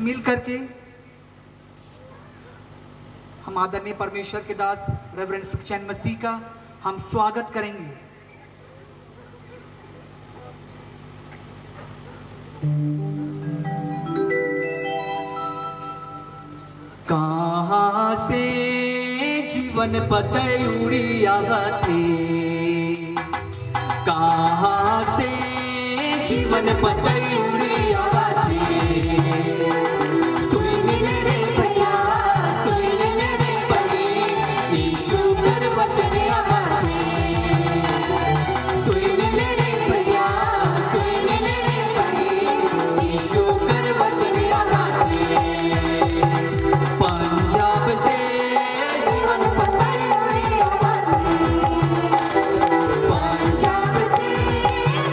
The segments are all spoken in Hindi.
मिल करके हम आदरणीय परमेश्वर के दास रेवरेंड सुखचैन मसीह का हम स्वागत करेंगे। कहाँ से जीवन पतयुड़ी आवते, कहाँ से जीवन पतयुड़ी आवते, सुन ले रे भैया, सुन ले रे बने, यीशु कर वचन आवते, सुन ले रे भैया, सुन ले रे बने, यीशु कर वचन आवते। पंजाब से जीवन पतयुड़ी आवते, पंजाब से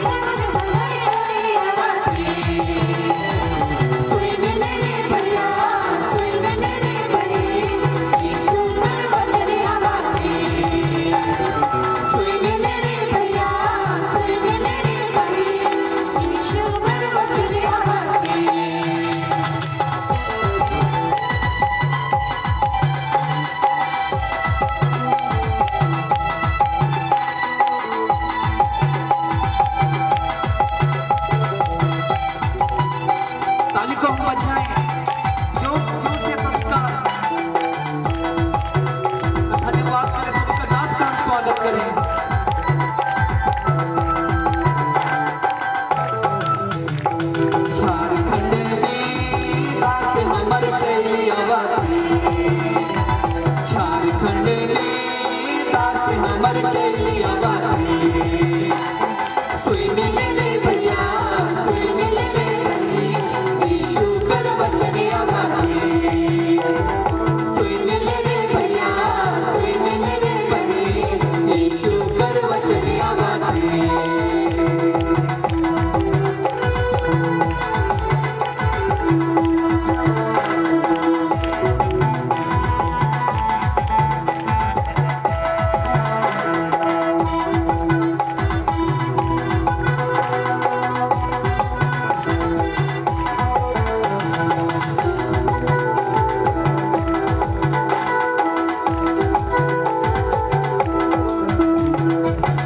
जीवन पतयुड़ी आवते, सुन ले रे भैया, सुन ले रे बने, यीशु कर वचन आवते, सुन ले रे भैया, सुन ले रे बने, यीशु कर वचन आवते। ताली को हम बजाएं, जोर जोर से पुरस्कार धन्यवाद करें, प्रभु का दास का हम स्वागत करें। झारखंड में दास हमर चली आवते, झारखंड में दास हमर चली आवते, सुन ले रे भैया, सुन ले रे बने, यीशु कर वचन आवते, सुन ले रे भैया, सुन ले रे बने, यीशु कर वचन आवते।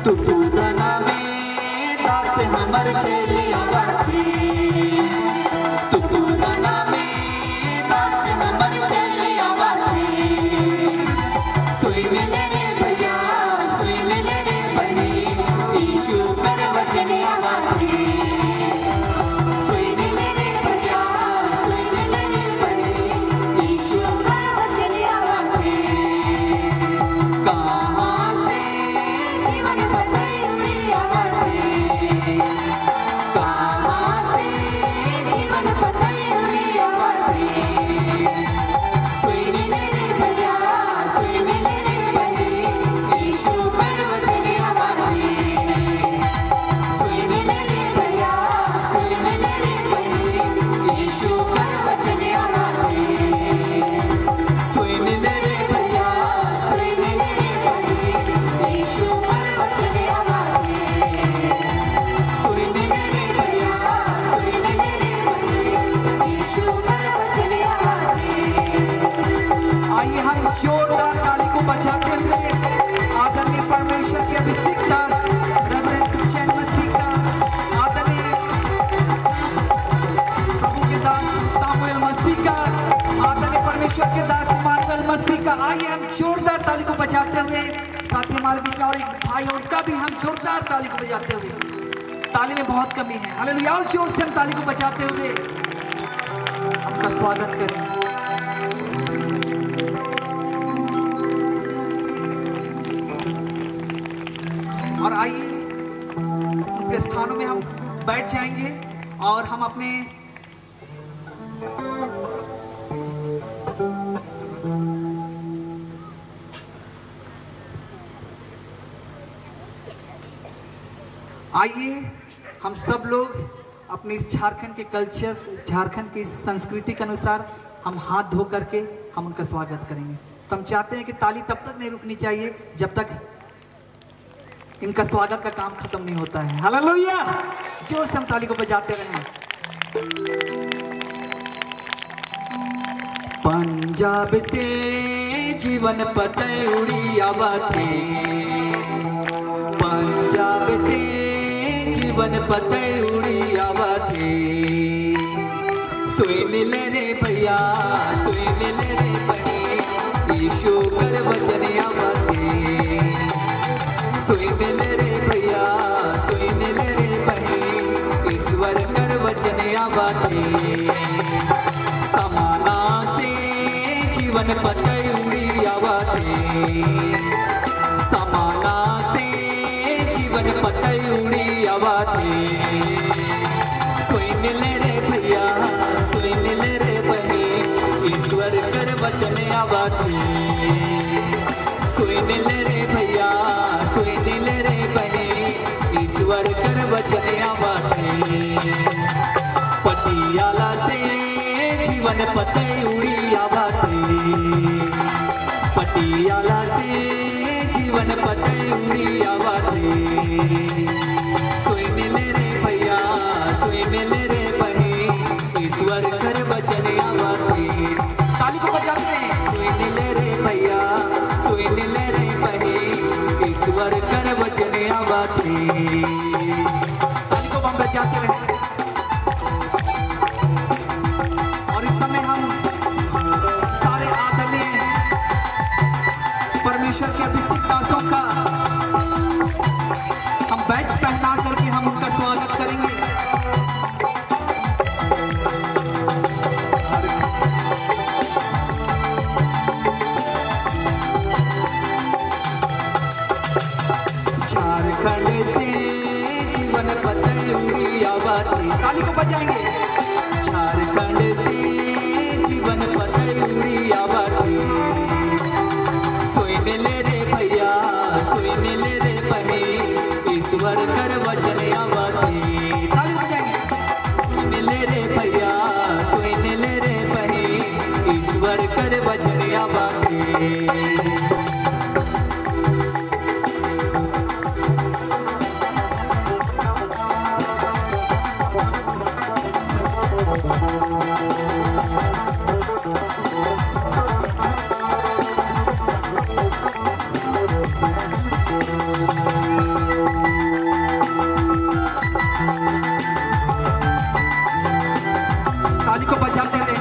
तुपुदना में दास हमर चली आवते, तुपुदना में दास हमर चली आवते, सुन ले रे भैया, सुन ले रे बने, यीशु कर वचन आवते, सुन ले रे भैया, सुन ले रे बने, यीशु कर वचन आवते। कहाँ से जीवन पतयुड़ी आवते, कहाँ से जीवन पतयुड़ी आवते, सुन ले रे भैया, सुन ले रे बने, यीशु कर वचन आवते, सुन ले रे भैया, सुन ले रे बने, यीशु कर वचन आवते, सुन ले रे भैया, सुन ले रे बने, यीशु कर वचन आवते, सुन ले रे भैया, सुन ले रे बने, यीशु कर वचन आवते। आइए हम जोरदार ताली को बजाते हुए आदरणीय परमेश्वर के अभिषिक्त दास रेवरेंड सुखचैन मसीह का, आदरणीय प्रभु के दास सामुएल मसीह का, आदरणीय परमेश्वर के दास इमानुएल मसीह का, आइए हम जोरदार ताली को बजाते हुए, साथ ही हमारे बीच में और एक भाई और उनका भी हम जोरदार ताली को बजाते हुए, ताली में बहुत कमी है, हालेलुया, और जोर से हम ताली को बजाते हुए उनका स्वागत करें। और आइए अपने स्थानों में हम बैठ जाएंगे और हम अपने आइए हम सब लोग अपने इस झारखंड के कल्चर, झारखंड की संस्कृति के अनुसार हम हाथ धो करके हम उनका स्वागत करेंगे। तो हम चाहते हैं कि ताली तब तक नहीं रुकनी चाहिए जब तक इनका स्वागत का काम खत्म नहीं होता है। हालेलुया, जोर से हम ताली को बजाते रहें। पंजाब से जीवन पतौड़ी आवते, पंजाब से जीवन पतौड़ी आवते। सुन ले रे भैया सुन ले रे बहन, यीशु कर वचन आवते। सुन ले रे भैया सुन ले रे बहन, ईश्वर कर वचन आवते। समाना से जीवन पतौड़ी आवते, समाना से जीवन पतौड़ी आवते। सुन ले रे भैया सुन ले रे बहन, ईश्वर कर वचन आवते। सुन ले रे भैया सुन ले रे बहन, ईश्वर कर वचन आवते। पटियाला से जीवन पतौड़ी आवते, पटियाला से जीवन पतौड़ी आवते। सुन ले रे भैया सुन ले रे बहन, ईश्वर कर वचन आवते। ताली को बजाते हैं। सुन ले रे भैया सुन ले रे बहन, ईश्वर कर वचन आवते। ताली को हम बजाते रहे। परमेश्वर के अभिषेक दासों का हम बैच पहना करके हम उनका स्वागत करेंगे। झारखंड से जीवन पतौड़ी आवते, ताली को बजाएंगे। झारखंड से जीवन पतौड़ी आवते। सुन ले रे भैया सुन ले रे बहन, ईश्वर कर वचन आवते। ताली बजाएंगे। सुन ले रे भैया सुन ले रे बहन, ईश्वर कर वचन आवते। ताली को बजाते रहे।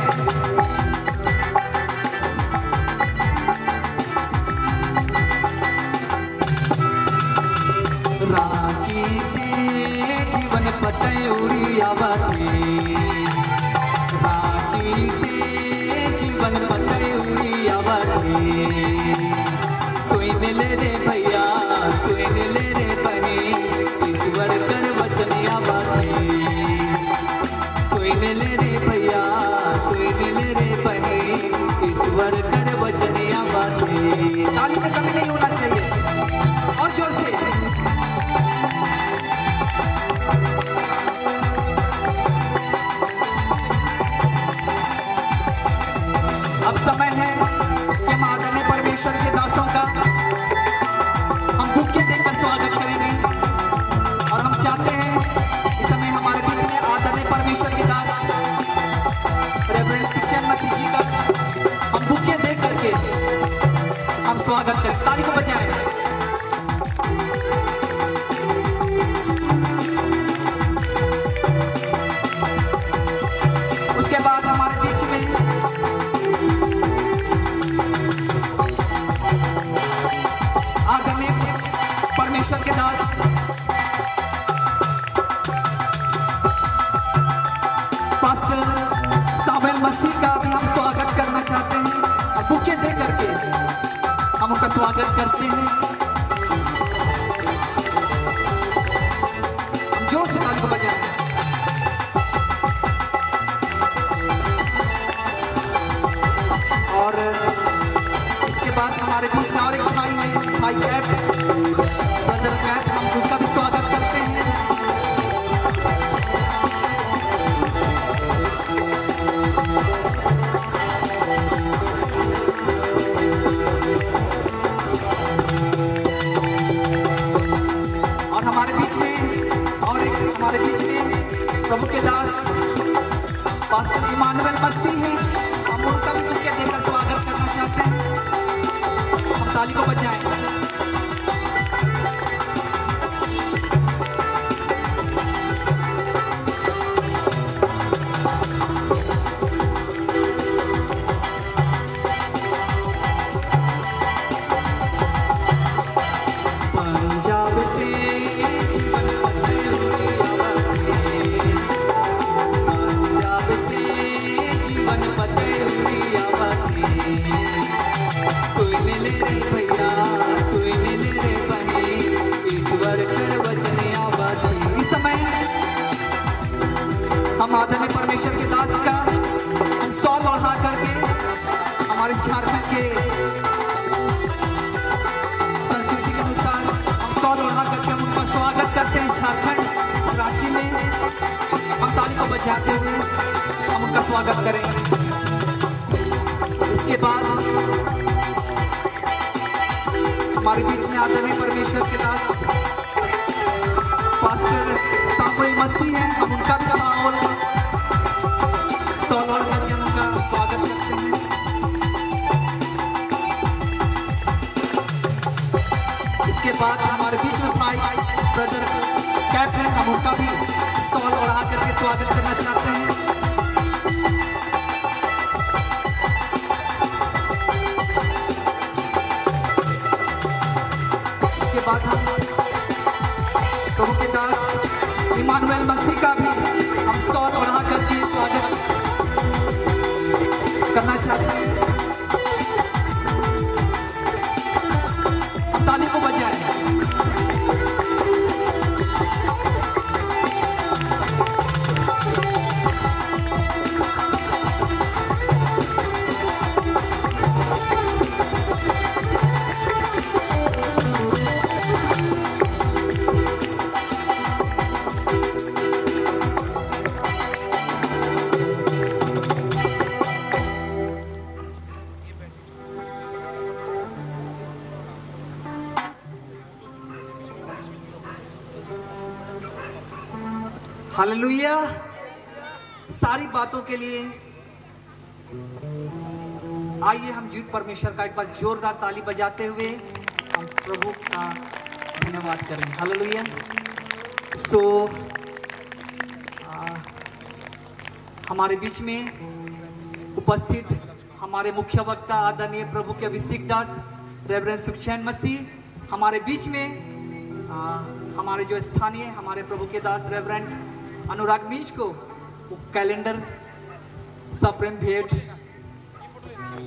रांची से जीवन पतौड़ी आवते, रांची से जीवन पतौड़ी आवते। सुन ले रे भैया सुन ले रे बहन, ईश्वर कर वचन आवते। सुन ले रे भैया सुन ले रे बहन, ईश्वर कर वचन आवते। ताली में कमी नहीं होना चाहिए, और जोर से। अब समय है कि हम आदरणीय परमेश्वर के दासों का हम बुके देकर स्वागत करेंगे। और हम चाहते हैं इस समय हमारे बीच में आदरणीय परमेश्वर के दास रेवरेंड सुचैन मसीह जी का हम बुके दे करके हम स्वागत करें। ताली को बजाएं। उसके बाद हमारे बीच में आदरणीय परमेश्वर के दास पास्टर सामुएल मसीह का भी हम स्वागत करना चाहते हैं। और बुके दे करके हम उनका स्वागत करते हैं। जोर से ताली को बजाएं। और इसके बाद हमारे बीच में और एक भाई हैं, भाई कैट, ब्रदर कैट, हम उनका भी स्वागत करते हैं। और हमारे बीच में प्रभु के दास पास्टर इमानुएल मसीह हैं। हम उनका भी बुके देकर स्वागत करना चाहते हैं। हम ताली को बजाएं। आदरणीय परमेश्वर के दास का हम सौ बढ़ा करके हमारे झारखंड के संस्कृति के अनुसार हम सौ बढ़ा करके हम उनका स्वागत करते हैं। झारखंड रांची में हम ताली को बजाते हुए हम उनका स्वागत करेंगे। इसके बाद हमारे बीच में आदरणीय परमेश्वर के दास पास्टर सामुएल मसीह हैं। हम उनका भी स्वागत करते हैं। इसके बाद हमारे बीच में भाई ब्रदर कैप है। हम उनका भी स्टॉल बढ़ा करके स्वागत करना चाहते हैं। इसके बाद हम प्रभु के दास इमानुएल मसीह का भी हम स्टॉल बढ़ा करके स्वागत करना चाहते हैं। हम ताली को बजाएं। हालेलुया। सारी बातों के लिए आइए हम जीवित परमेश्वर का एक बार जोरदार ताली बजाते हुए हम प्रभु का धन्यवाद करें। हालेलुया। सो हमारे बीच में उपस्थित हमारे मुख्य वक्ता आदरणीय प्रभु के अभिषेक दास रेवरेंड सुखचैन मसीह हमारे बीच में हमारे जो स्थानीय हमारे प्रभु के दास रेवरेंड अनुराग मीच को कैलेंडर सप्रेम भेंट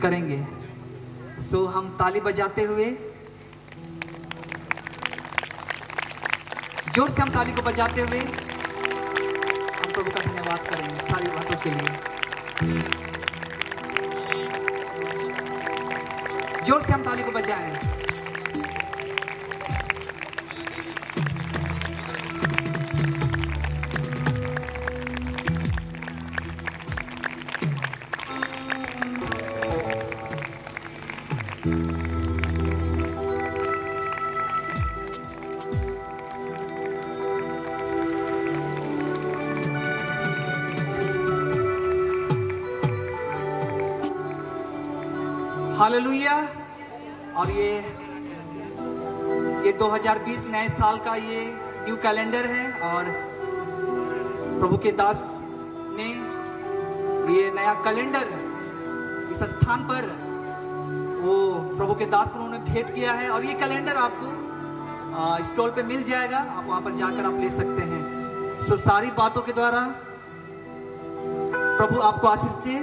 करेंगे। सो हम ताली बजाते हुए जोर से हम ताली को बजाते हुए हम प्रभु का धन्यवाद करेंगे सारी बातों के लिए। जोर से हम ताली को बजाएं। हालेलुया। और ये 2020 नए साल का ये न्यू कैलेंडर है और प्रभु के दास ने ये नया कैलेंडर इस स्थान पर वो प्रभु के दास को उन्होंने भेंट किया है और ये कैलेंडर आपको स्टॉल पे मिल जाएगा। आप वहां पर जाकर आप ले सकते हैं। सो सारी बातों के द्वारा प्रभु आपको आशीष दे।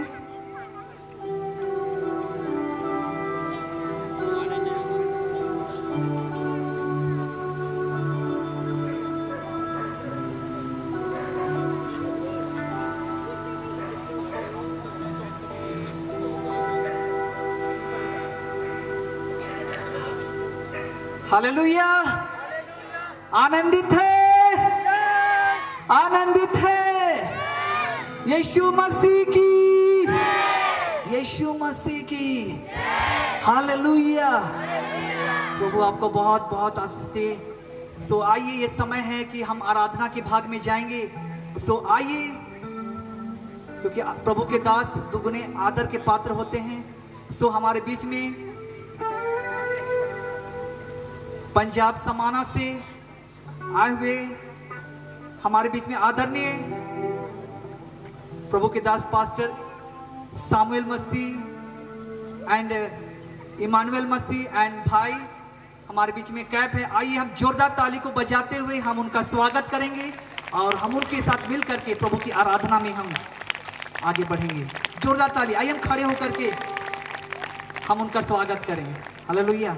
हालेलुया। आनंदित है, आनंदित है यीशु मसीह की, यीशु मसीह की। हालेलुया। प्रभु आपको बहुत बहुत आशीष दे। सो आइए, ये समय है कि हम आराधना के भाग में जाएंगे। सो आइए क्योंकि प्रभु के दास दुगने आदर के पात्र होते हैं। सो हमारे बीच में पंजाब समाना से आए हुए हमारे बीच में आदरणीय प्रभु के दास pastor Samuel Masih and Emmanuel Masih and भाई हमारे बीच में कैप है। आइए हम जोरदार ताली को बजाते हुए हम उनका स्वागत करेंगे और हम उनके साथ मिल करके प्रभु की आराधना में हम आगे बढ़ेंगे। जोरदार ताली। आइए हम खड़े होकर के हम उनका स्वागत करें। हालेलुया।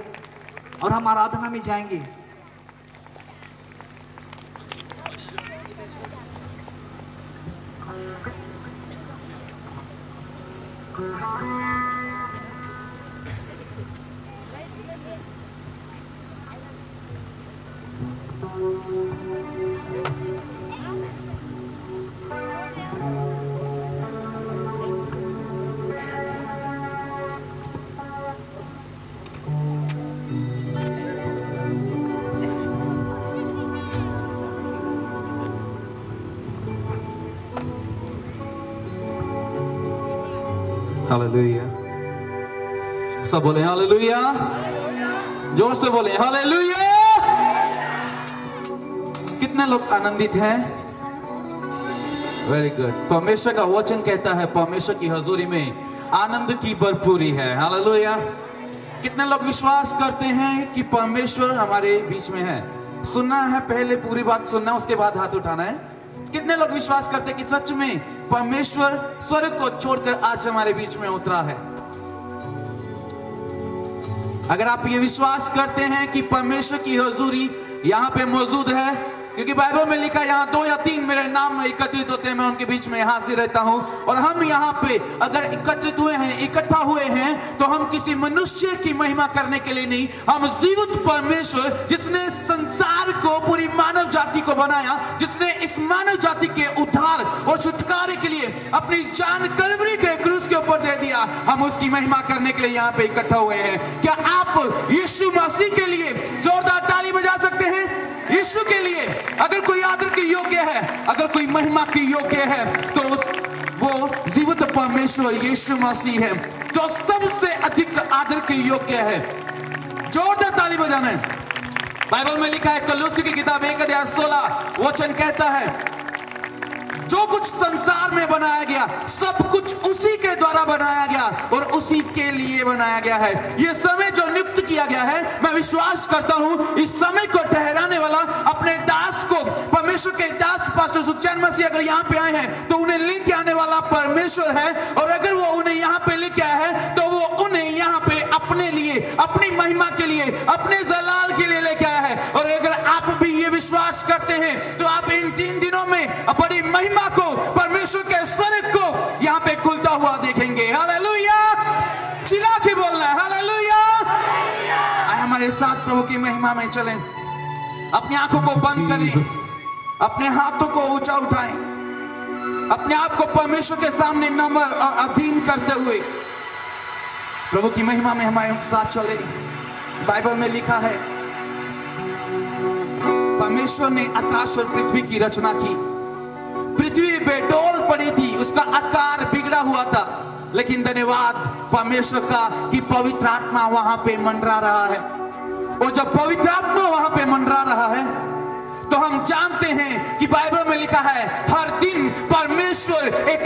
और हम आराधना में जाएंगे। हालेलुया। सब बोले हालेलुया। जोर से बोले हालेलुया। कितने लोग आनंदित हैं? Very good. परमेश्वर का वचन कहता है परमेश्वर की हजूरी में आनंद की भरपूरी है। हालेलुया। कितने लोग विश्वास करते हैं कि परमेश्वर हमारे बीच में है? सुनना है, पहले पूरी बात सुनना, उसके बाद हाथ उठाना है। कितने लोग विश्वास करते हैं कि सच में परमेश्वर स्वर्ग को छोड़कर आज हमारे बीच में उतरा है? अगर आप ये विश्वास करते हैं कि परमेश्वर की हुजूरी यहाँ पे मौजूद है, क्योंकि बाइबल में लिखा है यहाँ 2 या 3 मेरे नाम में एकत्रित होते हैं, मैं उनके बीच में हाजिर रहता हूँ। और हम यहाँ पे अगर एकत्रित हुए हैं, इकट्ठा हुए हैं, तो हम किसी मनुष्य की महिमा करने के लिए नहीं, हम जीवित परमेश्वर जिसने संसार को, पूरी मानव जाति को बनाया, जिसने इस मानव जाति के उद्धार और छुटकारे के लिए अपनी जान कलवरी के क्रूस के ऊपर दे दिया, हम उसकी महिमा करने के लिए यहाँ पे इकट्ठा हुए हैं। क्या आप यीशु मसीह के लिए जोरदार ताली बजा सकते हैं? यीशु के लिए अगर कोई आदर के योग्य है, अगर कोई महिमा के योग्य है, तो वो जीवित परमेश्वर यीशु मसीह है, जो सबसे अधिक आदर के योग्य है। जोरदार ताली बजाना है। बाइबल में लिखा है कलूसी की किताब 1:16 वचन कहता है जो कुछ संसार में बनाया गया सब कुछ उसी के द्वारा बनाया गया और उसी के लिए बनाया गया है। यह समय जो नियुक्त किया गया है, मैं विश्वास करता हूं इस समय को ठहराने वाला अपने दास को, परमेश्वर के दास पास्टर सुखचैन मसीह अगर यहाँ पे आए हैं तो उन्हें लेके आने वाला परमेश्वर है। और अगर वो उन्हें यहाँ पे लेके आया है तो वो उन्हें यहाँ पे अपने लिए, अपनी महिमा के लिए, अपने जलाल के लिए लेके आया है। और अगर आप भी ये विश्वास करते हैं तो आप इन 3 दिनों में बड़ी महिमा को, परमेश्वर के स्वर्ग को यहाँ पे खुलता हुआ देखेंगे। हालेलुया। चिल्ला के बोलना है हालेलुया। आए हमारे साथ प्रभु की महिमा में चलें। अपनी आंखों को बंद करें, अपने हाथों को ऊंचा उठाएं, अपने आप को परमेश्वर के सामने नम्र और अधीन करते हुए प्रभु की महिमा में हमारे साथ चले। बाइबल में लिखा है परमेश्वर ने आकाश और पृथ्वी की रचना की। पृथ्वी बेडौल पड़ी थी, उसका आकार बिगड़ा हुआ था, लेकिन धन्यवाद परमेश्वर का कि पवित्र आत्मा वहां पे मंडरा रहा है। और जब पवित्र आत्मा वहां पे मंडरा रहा है तो हम जानते हैं कि बाइबल में लिखा है हर दिन परमेश्वर एक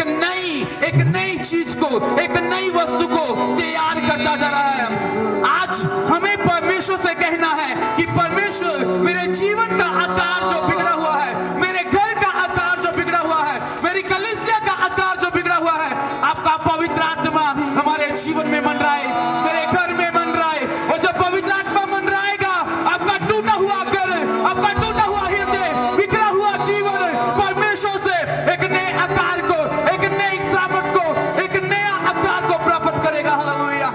नई चीज को, एक नई वस्तु को तैयार करता जा रहा है। आज हमें परमेश्वर से कहना है कि परमेश्वर मेरे जीवन का आकार जो बिगड़ा हुआ है, मेरे घर का आकार जो बिगड़ा हुआ है, मेरी कलीसिया का आकार जो बिगड़ा हुआ है, आपका पवित्र आत्मा हमारे जीवन में मंडराए, मेरे घर में मंडराए। और जब पवित्र आत्मा मंडराएगा, आपका टूटा हुआ घर, आपका टूटा हुआ हृदय, बिखरा हुआ जीवन परमेश्वर से एक नए आकार को, एक नई सामर्थ को, एक नया आकार को प्राप्त करेगा। हालेलुया।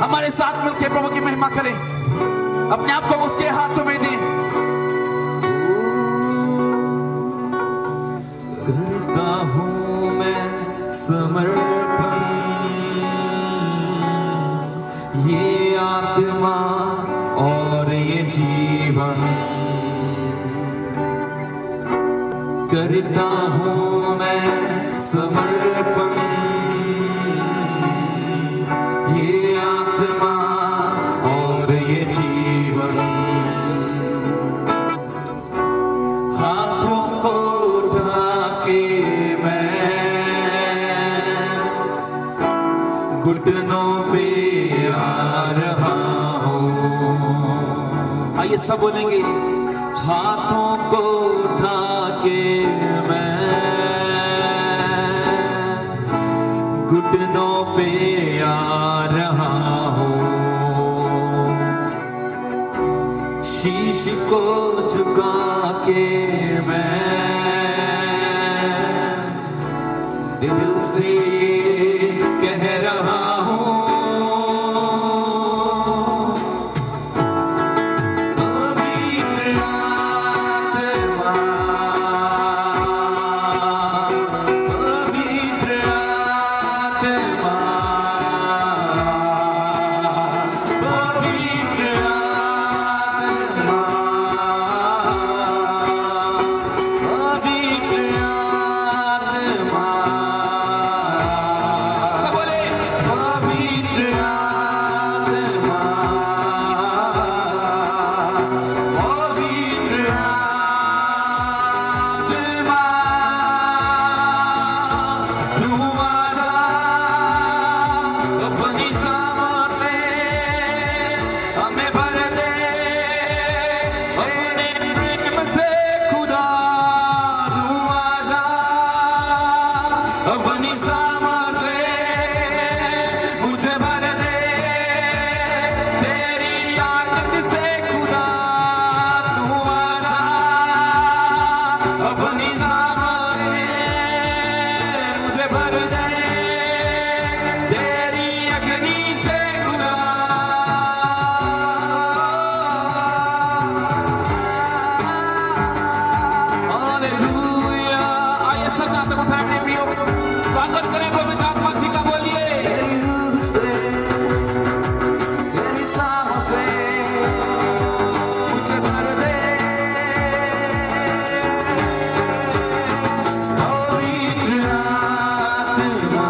हमारे साथ मिलकर प्रभु की महिमा करें, अपने आप को उसके हाथों में दें। करता हूँ मैं समर्पण, ये आत्मा और ये जीवन, करता हूँ मैं समर्पण, आइए सब बोलेंगे, हाथों को उठा के मैं घुटनों पे आ रहा हूँ, शीश को झुका के मैं दिल से कह रहा हूँ, पवित्र आत्मा, पवित्र आत्मा, पवित्र आत्मा, पवित्र आत्मा, सब बोले, पवित्र आत्मा, पवित्र आत्मा, तू आजा अपनी सामत से हमें भर दे अपने प्रेम से खुदा, तू आजा अपनी सामत से मुझे भर दे तेरी ताकत से खुदा, तू आजा अपनी सामत से मुझे भर दे तेरी अग्नि से खुदा। हालेलुया। आइए सब नातों को उठाएं अपने प्रियो, स्वागत करें पवित्र आत्मा जी का, बोलिए तेरी रूह से, तेरी शामों से मुझे भर दे, पवित्र आत्मा,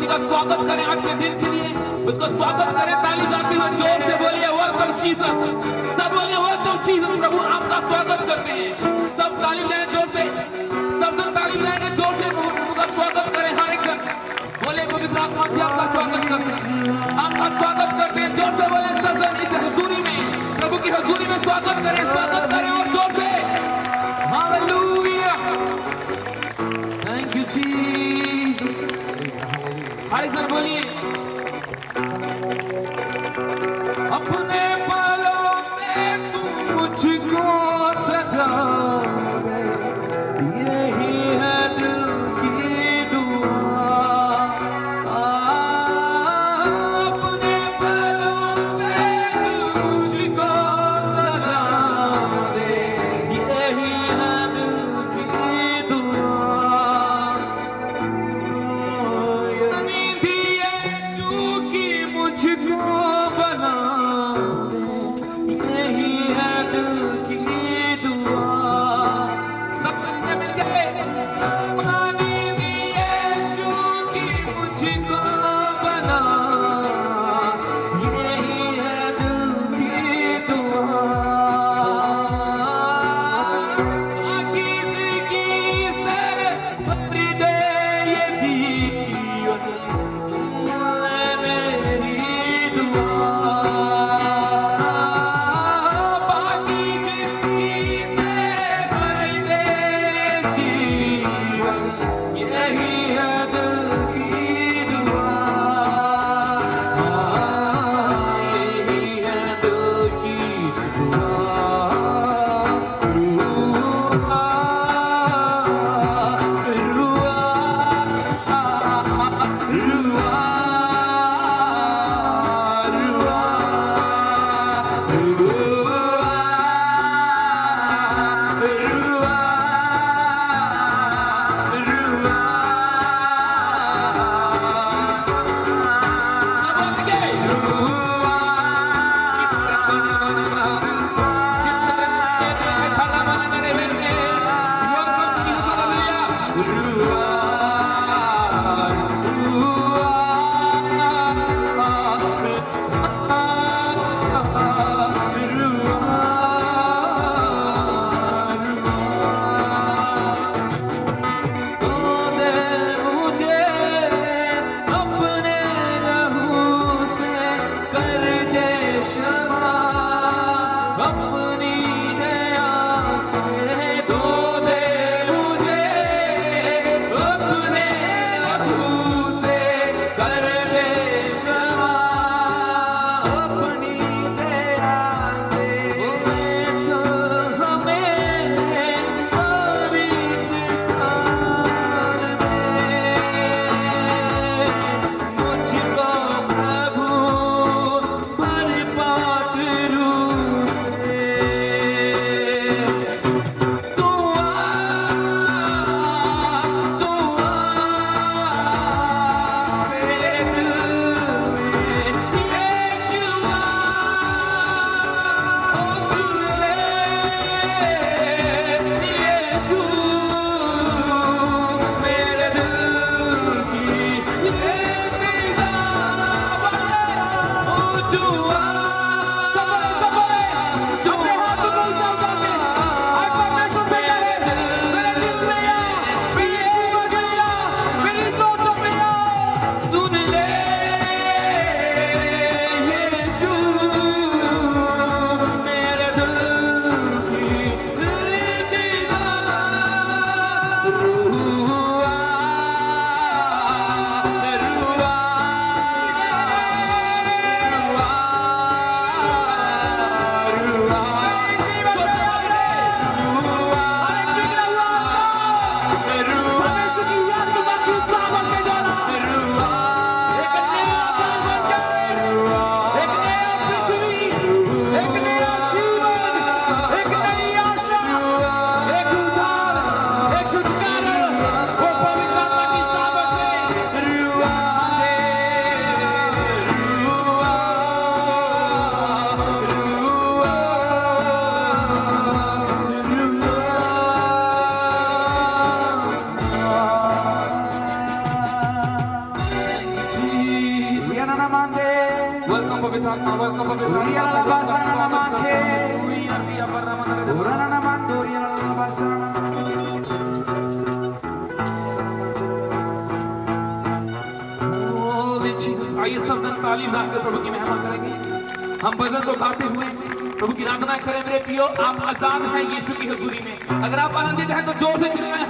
का स्वागत करें आज के दिन के लिए, उसको स्वागत करें ताली बजाते हुए, जोर से बोलिए वेलकम जीसस, सब बोलिए वेलकम जीसस। प्रभु आपका स्वागत करते हैं, सब ताली बजाएं जोर से, सब जन ताली बजाएंगे जोर से, प्रभु का स्वागत करें। हर एक जन बोले पवित्र आत्मा जी आपका स्वागत करते हैं, आपका स्वागत करते हैं, जोर से बोले सब जन इस हुजूरी में, प्रभु की हुजूरी में स्वागत करें और जोर से hallelujah, thank you Jesus. Hi sir बोलिए अपने बालों से तू मुझको सजा दे, यही है दिल की दुआ। अपने बालों से तू मुझको सजा दे, यही है दिल की दुआ। निधि यीशु की मुझको बना वेलकम पवित्र आत्मा, वेलकम पवित्र Holy Jesus, आइए सब जन तालीम गाकर प्रभु की महिमा करेंगे। हम भजन को गाते हुए प्रभु की आराधना करें। मेरे प्रियो, आप आजाद हैं यीशु की हुजूरी में। अगर आप आनंदित हैं तो जोर से चिल्लाएं